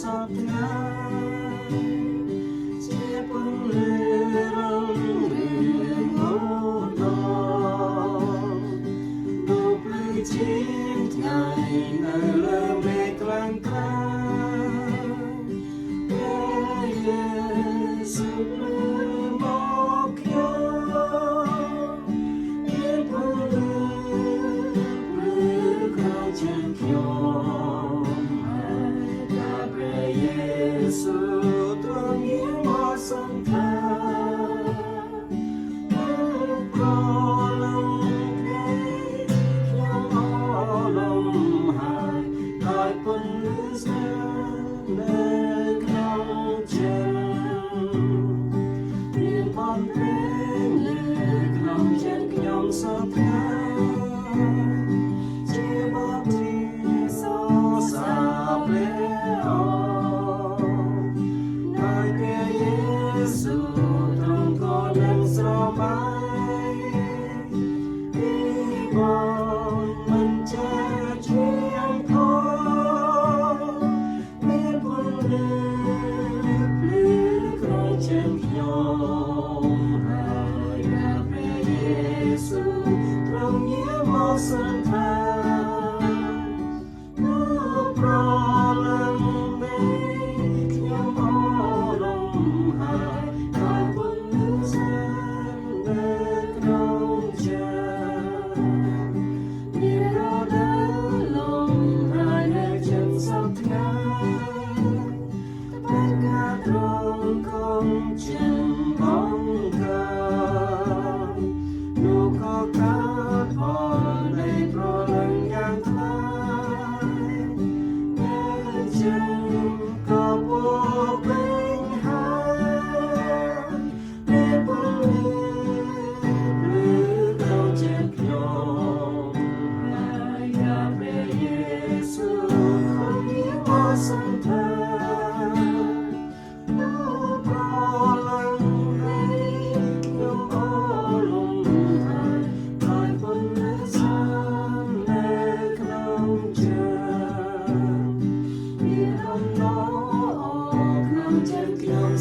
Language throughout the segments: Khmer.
សពថ្ងៃជាពន្លឺរងរឿងហូរដល់ដូចភ្លឺជាថ្ងៃនៅលើមេឃខ្លាំងក្លាព្រះយេស៊ូវព្រឺមកខ្ញុំមានពន្លឺព្រឺក្រោយជាខ្ញុំព្រះយេស៊ូវទ្រង់យាងមកសង្គ្រោះប្រលឹងថ្ងៃខ្ញុំអរលំហើយដោយពន្លឺស្នេហ៍នៅក្នុងចិត្តមានបំពេញលើក្នុងចិត្តខ្ញុំសពថ្ងៃជាបទที่សរសើរព្រះស៊ូទ្រង់ក៏នឹងស្រមៃពីបងមិនចាជាផងមានពន្លឺភ្លឺក្រោយជាខ្ញុំហើយព្រះយេស៊ូវទ្រង់យាងមកសន្តានោះប្រលឹងនៃខ្ញុំអរលំហើយ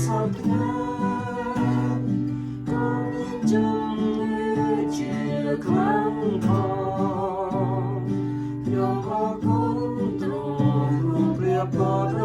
សពថ្ងៃក៏មានជំនឿជាខ្លាំងផងខ្ញុំអរគុណទ្រង់ព្រះបរិ